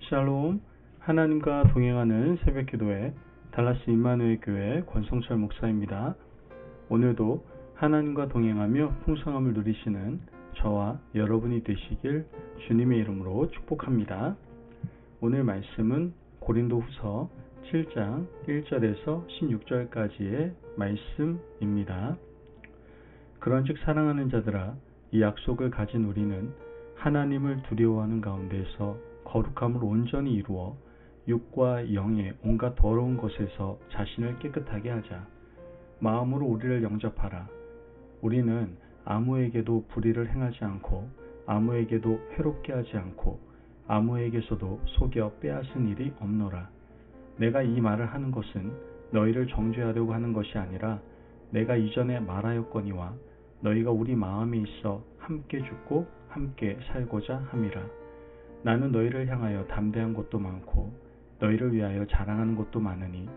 샬롬, 하나님과 동행하는 새벽기도회 달라스 임마누엘 교회 권성철 목사입니다. 오늘도 하나님과 동행하며 풍성함을 누리시는 저와 여러분이 되시길 주님의 이름으로 축복합니다. 오늘 말씀은 고린도후서 7장 1절에서 16절까지의 말씀입니다. 그런즉 사랑하는 자들아, 이 약속을 가진 우리는 하나님을 두려워하는 가운데서 거룩함을 온전히 이루어 육과 영의 온갖 더러운 것에서 자신을 깨끗하게 하자. 마음으로 우리를 영접하라. 우리는 아무에게도 불의를 행하지 않고 아무에게도 해롭게 하지 않고 아무에게서도 속여 빼앗은 일이 없노라. 내가 이 말을 하는 것은 너희를 정죄하려고 하는 것이 아니라 내가 이전에 말하였거니와 너희가 우리 마음에 있어 함께 죽고 함께 살고자 함이라. 나는 너희를 향하여 담대한 것도 많고 너희를 위하여 자랑하는 것도 많으니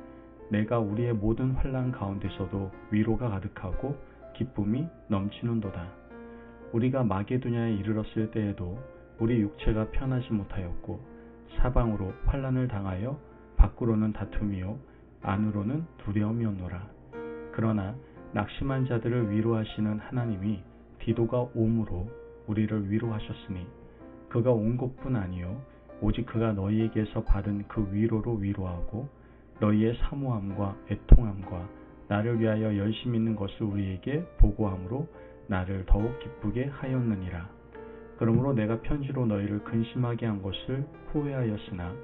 내가 우리의 모든 환난 가운데서도 위로가 가득하고 기쁨이 넘치는도다. 우리가 마게도냐에 이르렀을 때에도 우리 육체가 편하지 못하였고 사방으로 환난을 당하여 밖으로는 다툼이요 안으로는 두려움이었노라. 그러나 낙심한 자들을 위로하시는 하나님이 디도가 옴으로 우리를 위로하셨으니 그가 온 것뿐 아니요 오직 그가 너희에게서 받은 그 위로로 위로하고 너희의 사모함과 애통함과 나를 위하여 열심 있는 것을 우리에게 보고함으로 나를 더욱 기쁘게 하였느니라. 그러므로 내가 편지로 너희를 근심하게 한 것을 후회하였으나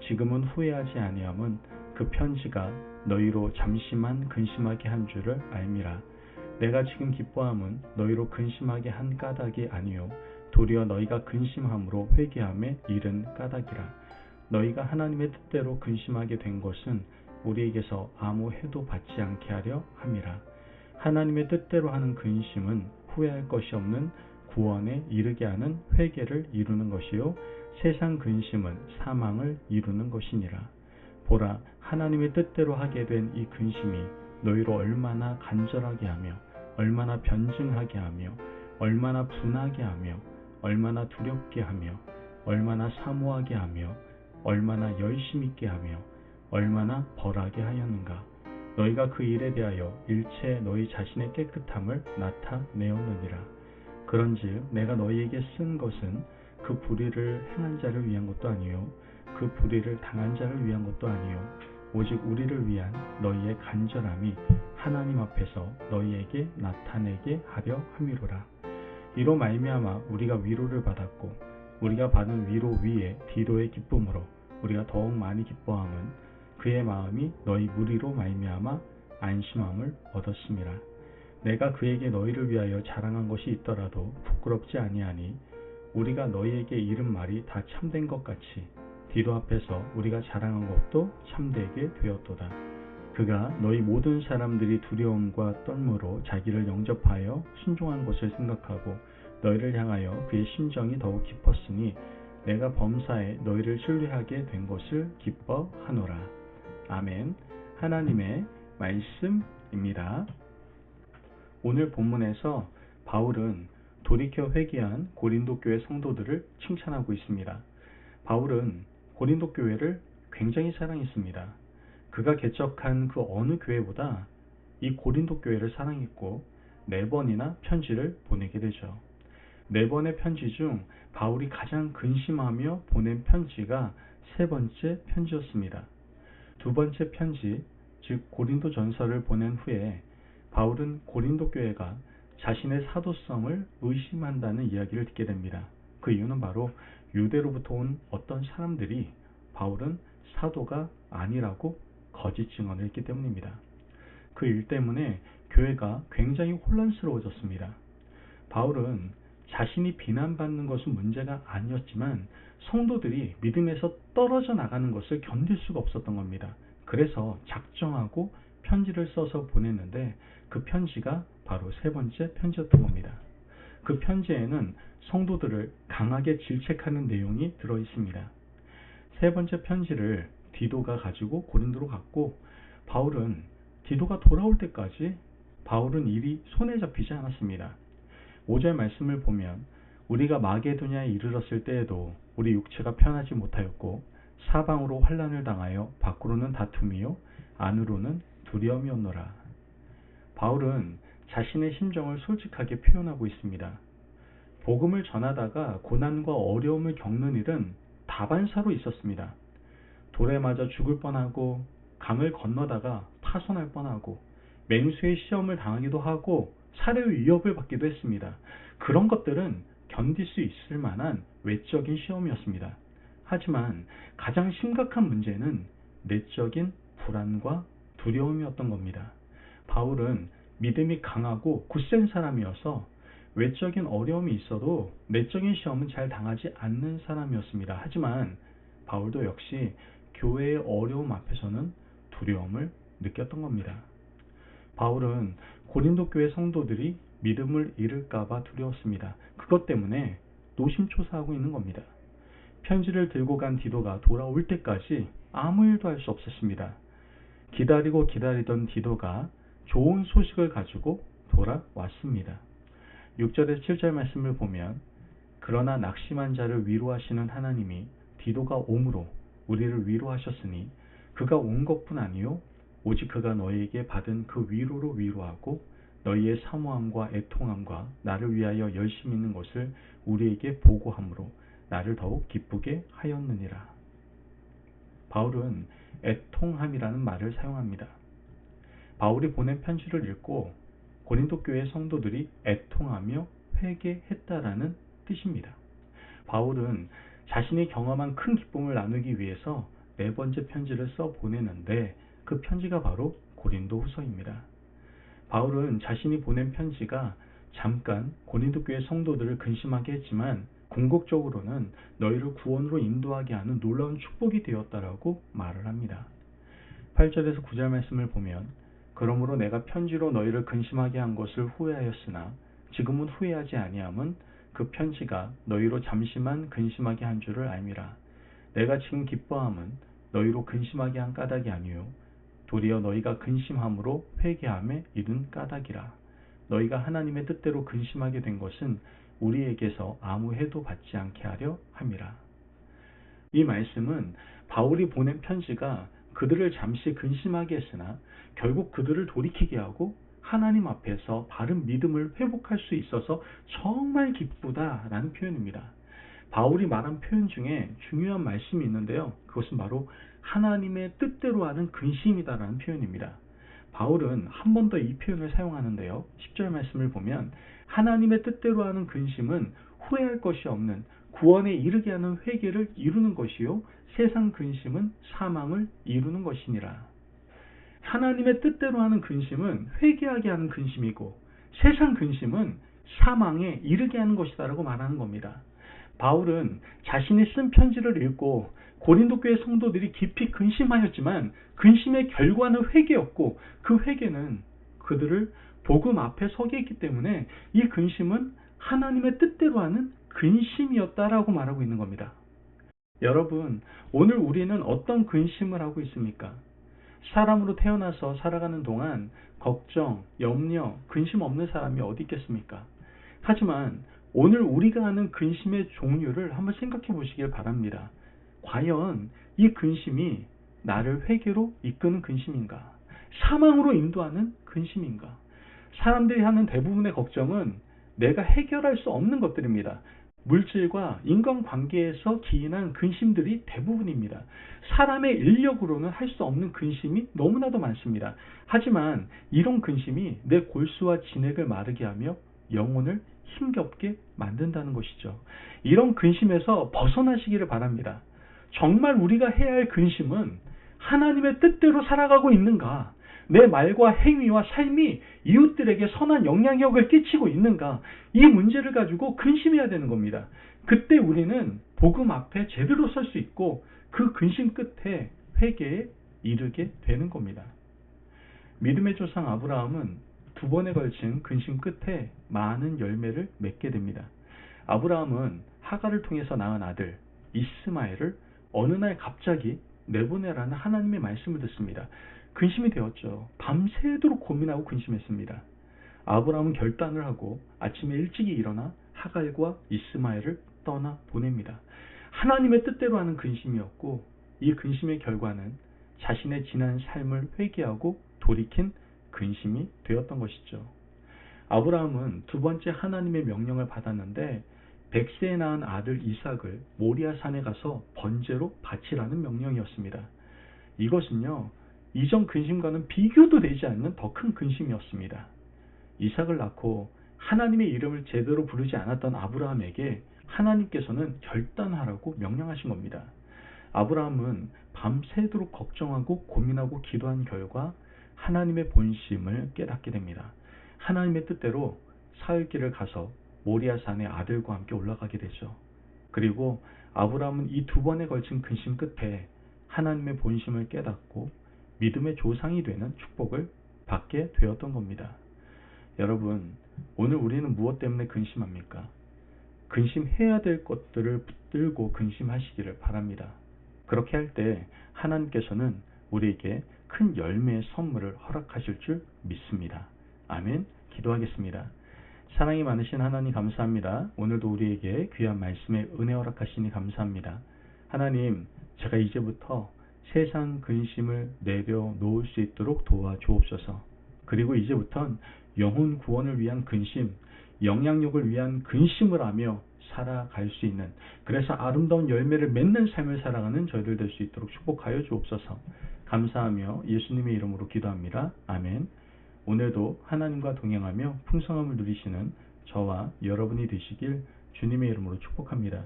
지금은 후회하지 아니함은 그 편지가 너희로 잠시만 근심하게 한 줄을 알미라. 내가 지금 기뻐함은 너희로 근심하게 한 까닭이 아니요 도리어 너희가 근심함으로 회개함에 이른 까닭이라. 너희가 하나님의 뜻대로 근심하게 된 것은 우리에게서 아무 해도 받지 않게 하려 함이라. 하나님의 뜻대로 하는 근심은 후회할 것이 없는 구원에 이르게 하는 회개를 이루는 것이요 세상 근심은 사망을 이루는 것이니라. 보라, 하나님의 뜻대로 하게 된 이 근심이 너희로 얼마나 간절하게 하며 얼마나 변증하게 하며 얼마나 분하게 하며 얼마나 두렵게 하며 얼마나 사모하게 하며 얼마나 열심 있게 하며 얼마나 벌하게 하였는가. 너희가 그 일에 대하여 일체 너희 자신의 깨끗함을 나타내었느니라. 그런즉 내가 너희에게 쓴 것은 그 불의를 행한 자를 위한 것도 아니요 그 불의를 당한 자를 위한 것도 아니요 오직 우리를 위한 너희의 간절함이 하나님 앞에서 너희에게 나타내게 하려 함이로라. 이로 말미암아 우리가 위로를 받았고 우리가 받은 위로 위에 디도의 기쁨으로 우리가 더욱 많이 기뻐함은 그의 마음이 너희 무리로 말미암아 안심함을 얻었음이라. 내가 그에게 너희를 위하여 자랑한 것이 있더라도 부끄럽지 아니하니 우리가 너희에게 이른 말이 다 참된 것 같이 디도 앞에서 우리가 자랑한 것도 참되게 되었도다. 그가 너희 모든 사람들이 두려움과 떨므로 자기를 영접하여 순종한 것을 생각하고 너희를 향하여 그의 심정이 더욱 깊었으니 내가 범사에 너희를 신뢰하게 된 것을 기뻐하노라. 아멘. 하나님의 말씀입니다. 오늘 본문에서 바울은 돌이켜 회개한 고린도 교회 성도들을 칭찬하고 있습니다. 바울은 고린도 교회를 굉장히 사랑했습니다. 그가 개척한 그 어느 교회보다 이 고린도 교회를 사랑했고 4번이나 편지를 보내게 되죠. 4번의 편지 중 바울이 가장 근심하며 보낸 편지가 3번째 편지였습니다. 2번째 편지, 즉 고린도 전서를 보낸 후에 바울은 고린도 교회가 자신의 사도성을 의심한다는 이야기를 듣게 됩니다. 그 이유는 바로 유대로부터 온 어떤 사람들이 바울은 사도가 아니라고 거짓 증언을 했기 때문입니다. 그 일 때문에 교회가 굉장히 혼란스러워졌습니다. 바울은 자신이 비난받는 것은 문제가 아니었지만 성도들이 믿음에서 떨어져 나가는 것을 견딜 수가 없었던 겁니다. 그래서 작정하고 편지를 써서 보냈는데 그 편지가 바로 3번째 편지였던 겁니다. 그 편지에는 성도들을 강하게 질책하는 내용이 들어 있습니다. 3번째 편지를 디도가 가지고 고린도로 갔고 바울은 디도가 돌아올 때까지 바울은 일이 손에 잡히지 않았습니다. 5절 말씀을 보면 우리가 마게도냐에 이르렀을 때에도 우리 육체가 편하지 못하였고 사방으로 환난을 당하여 밖으로는 다툼이요 안으로는 두려움이었노라. 바울은 자신의 심정을 솔직하게 표현하고 있습니다. 복음을 전하다가 고난과 어려움을 겪는 일은 다반사로 있었습니다. 돌에 맞아 죽을 뻔하고 강을 건너다가 파손할 뻔하고 맹수의 시험을 당하기도 하고 살해의 위협을 받기도 했습니다. 그런 것들은 견딜 수 있을 만한 외적인 시험이었습니다. 하지만 가장 심각한 문제는 내적인 불안과 두려움이었던 겁니다. 바울은 믿음이 강하고 굳센 사람이어서 외적인 어려움이 있어도 내적인 시험은 잘 당하지 않는 사람이었습니다. 하지만 바울도 역시 교회의 어려움 앞에서는 두려움을 느꼈던 겁니다. 바울은 고린도 교회 성도들이 믿음을 잃을까봐 두려웠습니다. 그것 때문에 노심초사하고 있는 겁니다. 편지를 들고 간 디도가 돌아올 때까지 아무 일도 할 수 없었습니다. 기다리고 기다리던 디도가 좋은 소식을 가지고 돌아왔습니다. 6절에서 7절 말씀을 보면 그러나 낙심한 자를 위로하시는 하나님이 디도가 옴으로 우리를 위로하셨으니 그가 온 것뿐 아니요 오직 그가 너희에게 받은 그 위로로 위로하고 너희의 사모함과 애통함과 나를 위하여 열심히 있는 것을 우리에게 보고함으로 나를 더욱 기쁘게 하였느니라. 바울은 애통함이라는 말을 사용합니다. 바울이 보낸 편지를 읽고 고린도 교회 성도들이 애통하며 회개했다라는 뜻입니다. 바울은 자신이 경험한 큰 기쁨을 나누기 위해서 네 번째 편지를 써 보내는데 그 편지가 바로 고린도 후서입니다. 바울은 자신이 보낸 편지가 잠깐 고린도 교회 성도들을 근심하게 했지만 궁극적으로는 너희를 구원으로 인도하게 하는 놀라운 축복이 되었다라고 말을 합니다. 8절에서 9절 말씀을 보면 그러므로 내가 편지로 너희를 근심하게 한 것을 후회하였으나 지금은 후회하지 아니함은 그 편지가 너희로 잠시만 근심하게 한 줄을 알미라. 내가 지금 기뻐함은 너희로 근심하게 한 까닭이 아니요 도리어 너희가 근심함으로 회개함에 이른 까닭이라. 너희가 하나님의 뜻대로 근심하게 된 것은 우리에게서 아무 해도 받지 않게 하려 함이라. 이 말씀은 바울이 보낸 편지가 그들을 잠시 근심하게 했으나 결국 그들을 돌이키게 하고 하나님 앞에서 바른 믿음을 회복할 수 있어서 정말 기쁘다라는 표현입니다. 바울이 말한 표현 중에 중요한 말씀이 있는데요. 그것은 바로 하나님의 뜻대로 하는 근심이다라는 표현입니다. 바울은 한 번 더 이 표현을 사용하는데요. 10절 말씀을 보면 하나님의 뜻대로 하는 근심은 후회할 것이 없는 구원에 이르게 하는 회개를 이루는 것이요 세상 근심은 사망을 이루는 것이니라. 하나님의 뜻대로 하는 근심은 회개하게 하는 근심이고 세상 근심은 사망에 이르게 하는 것이다라고 말하는 겁니다. 바울은 자신이 쓴 편지를 읽고 고린도 교회 성도들이 깊이 근심하였지만 근심의 결과는 회개였고 그 회개는 그들을 복음 앞에 서게 했기 때문에 이 근심은 하나님의 뜻대로 하는 근심이었다라고 말하고 있는 겁니다. 여러분, 오늘 우리는 어떤 근심을 하고 있습니까? 사람으로 태어나서 살아가는 동안 걱정, 염려, 근심 없는 사람이 어디 있겠습니까? 하지만 오늘 우리가 하는 근심의 종류를 한번 생각해 보시길 바랍니다. 과연 이 근심이 나를 회개로 이끄는 근심인가? 사망으로 인도하는 근심인가? 사람들이 하는 대부분의 걱정은 내가 해결할 수 없는 것들입니다. 물질과 인간관계에서 기인한 근심들이 대부분입니다. 사람의 인력으로는 할 수 없는 근심이 너무나도 많습니다. 하지만 이런 근심이 내 골수와 진액을 마르게 하며 영혼을 힘겹게 만든다는 것이죠. 이런 근심에서 벗어나시기를 바랍니다. 정말 우리가 해야 할 근심은 하나님의 뜻대로 살아가고 있는가? 내 말과 행위와 삶이 이웃들에게 선한 영향력을 끼치고 있는가? 이 문제를 가지고 근심해야 되는 겁니다. 그때 우리는 복음 앞에 제대로 설 수 있고 그 근심 끝에 회개에 이르게 되는 겁니다. 믿음의 조상 아브라함은 두 번에 걸친 근심 끝에 많은 열매를 맺게 됩니다. 아브라함은 하갈을 통해서 낳은 아들 이스마엘을 어느 날 갑자기 내보내라는 하나님의 말씀을 듣습니다. 근심이 되었죠. 밤새도록 고민하고 근심했습니다. 아브라함은 결단을 하고 아침에 일찍이 일어나 하갈과 이스마엘을 떠나 보냅니다. 하나님의 뜻대로 하는 근심이었고 이 근심의 결과는 자신의 지난 삶을 회개하고 돌이킨 근심이 되었던 것이죠. 아브라함은 두 번째 하나님의 명령을 받았는데 100세에 낳은 아들 이삭을 모리아 산에 가서 번제로 바치라는 명령이었습니다. 이것은요, 이전 근심과는 비교도 되지 않는 더 큰 근심이었습니다. 이삭을 낳고 하나님의 이름을 제대로 부르지 않았던 아브라함에게 하나님께서는 결단하라고 명령하신 겁니다. 아브라함은 밤새도록 걱정하고 고민하고 기도한 결과 하나님의 본심을 깨닫게 됩니다. 하나님의 뜻대로 사흘길을 가서 모리아 산에 아들과 함께 올라가게 되죠. 그리고 아브라함은 이 두 번에 걸친 근심 끝에 하나님의 본심을 깨닫고 믿음의 조상이 되는 축복을 받게 되었던 겁니다. 여러분, 오늘 우리는 무엇 때문에 근심합니까? 근심해야 될 것들을 붙들고 근심하시기를 바랍니다. 그렇게 할 때 하나님께서는 우리에게 큰 열매의 선물을 허락하실 줄 믿습니다. 아멘. 기도하겠습니다. 사랑이 많으신 하나님 감사합니다. 오늘도 우리에게 귀한 말씀에 은혜 허락하시니 감사합니다. 하나님, 제가 이제부터 세상 근심을 내려놓을 수 있도록 도와주옵소서. 그리고 이제부턴 영혼 구원을 위한 근심, 영향력을 위한 근심을 하며 살아갈 수 있는, 그래서 아름다운 열매를 맺는 삶을 살아가는 저희들 될 수 있도록 축복하여 주옵소서. 감사하며 예수님의 이름으로 기도합니다. 아멘. 오늘도 하나님과 동행하며 풍성함을 누리시는 저와 여러분이 되시길 주님의 이름으로 축복합니다.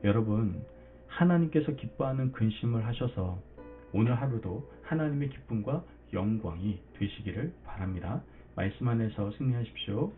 여러분, 하나님께서 기뻐하는 근심을 하셔서 오늘 하루도 하나님의 기쁨과 영광이 되시기를 바랍니다. 말씀 안에서 승리하십시오.